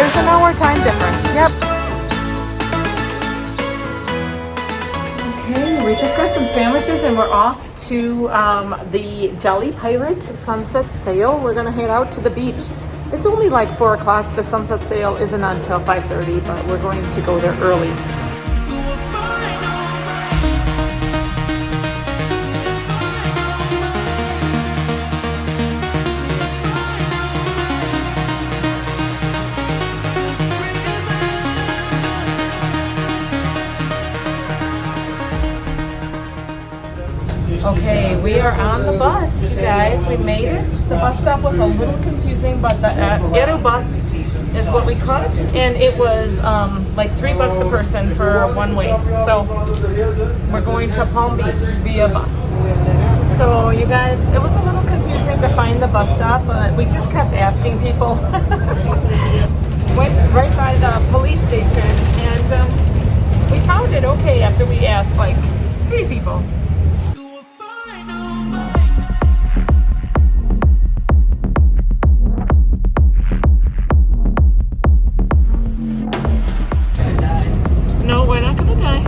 There's an hour time difference. Yep. Okay, we just got some sandwiches and we're off to the Jolly Pirate sunset sail. We're gonna head out to the beach. It's only like 4 o'clock. The sunset sail isn't until 5:30, but we're going to go there early. Okay, we are on the bus, you guys. We made it. The bus stop was a little confusing, but the Aruba is what we caught, and it was like $3 a person for one way. So we're going to Palm Beach via bus. So you guys, it was a little confusing to find the bus stop, but we just kept asking people. Went right by the police station, and we found it okay after we asked like 3 people. No, we're not gonna die.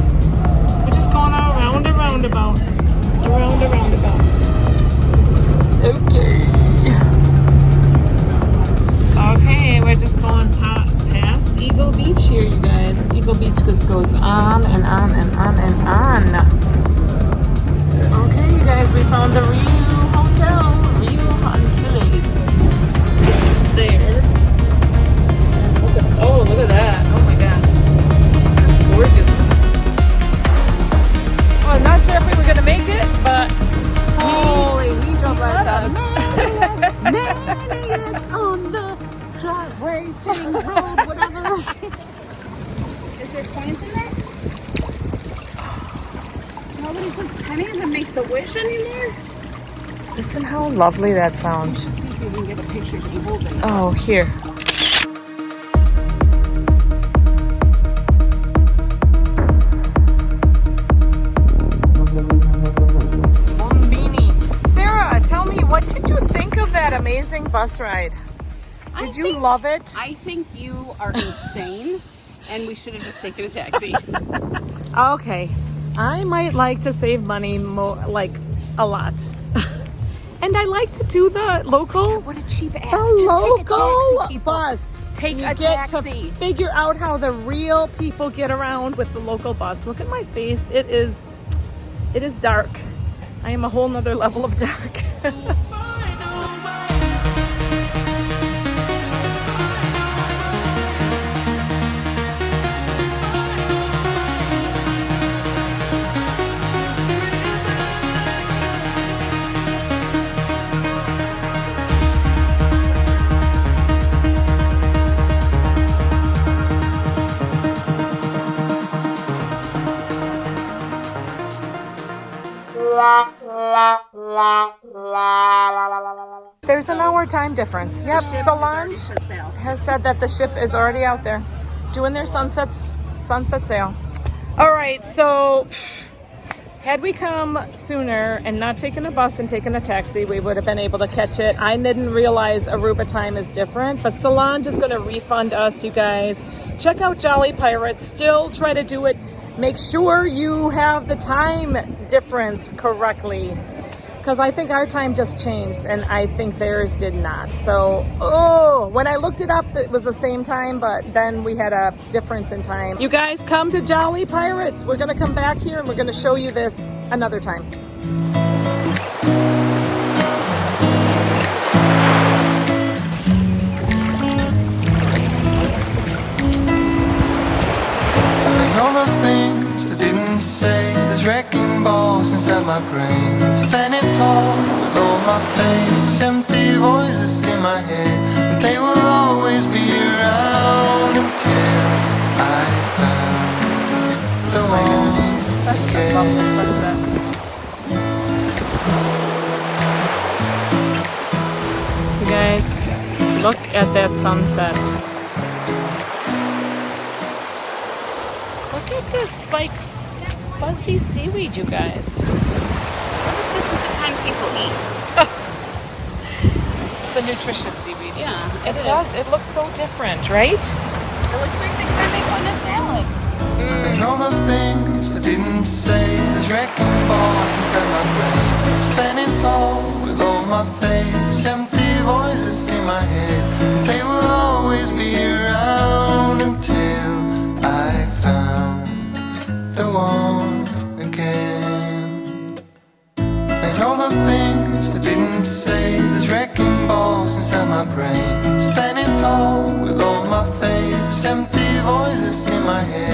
We're just going around a roundabout. Around a roundabout. It's okay. Okay, we're just going past Eagle Beach here, you guys. Eagle Beach just goes on and on and on and on. Okay, you guys, we found the Rio Hotel. Rio Antilles. It's there. Oh, look at that. Oh my gosh. Gorgeous. Well, I'm not sure if we were gonna make it, but holy, we drove like a maniac on the driveway thing, road, whatever. Is there coins in there? Nobody puts pennies and makes a wish anymore? listen how lovely that sounds. See if we can get a picture of you holding it. Oh, here. Tell me, what did you think of that amazing bus ride? Did you love it? I think you are insane, and we should have just taken a taxi. Okay, I might like to save money, like a lot, and I like to do the local. What a cheap ass! The just local take a taxi, bus. Take you a get taxi. to figure out how the real people get around with the local bus. Look at my face. It is dark. I am a whole nother level of dark. There's an hour time difference. Yep, Solange has said that the ship is already out there doing their sunset sail. All right, so had we come sooner and not taken a bus and taken a taxi, we would have been able to catch it. I didn't realize Aruba time is different, but Solange is going to refund us, you guys. Check out Jolly Pirates. Still try to do it. Make sure you have the time difference correctly, because I think our time just changed and I think theirs did not. So, when I looked it up, it was the same time, but then we had a difference in time. You guys come to Jolly Pirates. We're gonna come back here and we're gonna show you this another time. Wrecking balls inside my brain, standing tall with all my faith, empty voices in my head, and they will always be around until I found the one. Such a lovely sunset. You guys, look at that sunset. Look at this, like, fuzzy seaweed, you guys. What if this is the kind people eat? the nutritious seaweed. Yeah, It does. It looks so different, right? It looks like they could make one a salad. And all the things I didn't say, there's wrecking balls inside my brain. Standing tall with all my faith, there's empty voices in my head. They will always be around until I found the one again. And all the things I didn't say, there's wrecking balls inside my brain. Standing tall with all my faith, there's empty voices in my head.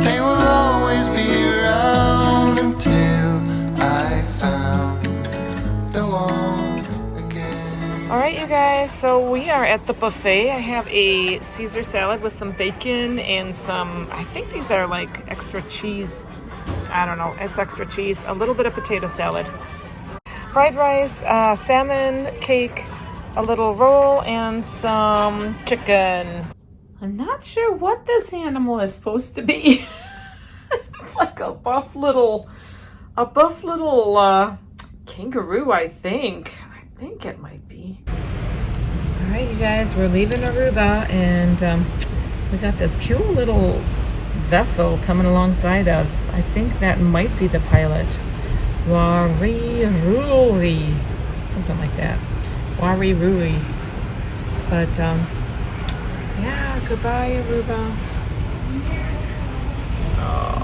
They will always be around until I found the one again. All right, you guys. So we are at the buffet. I have a Caesar salad with some bacon and some, I think these are like extra cheese. I don't know. It's extra cheese. A little bit of potato salad. Fried rice, salmon, cake, a little roll, and some chicken. I'm not sure what this animal is supposed to be. It's like a buff little kangaroo, I think. I think it might be. All right, you guys, we're leaving Aruba, and we got this cute little vessel coming alongside us. I think that might be the pilot. Wari-ruri, something like that. Wari-ruri. But yeah, goodbye, Aruba. Oh,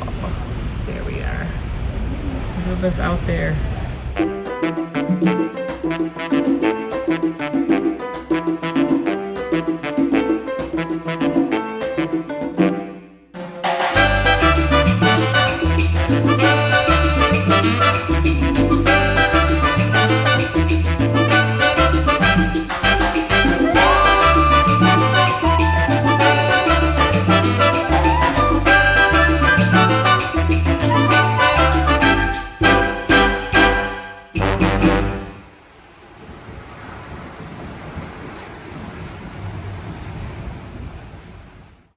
there we are. Aruba's out there.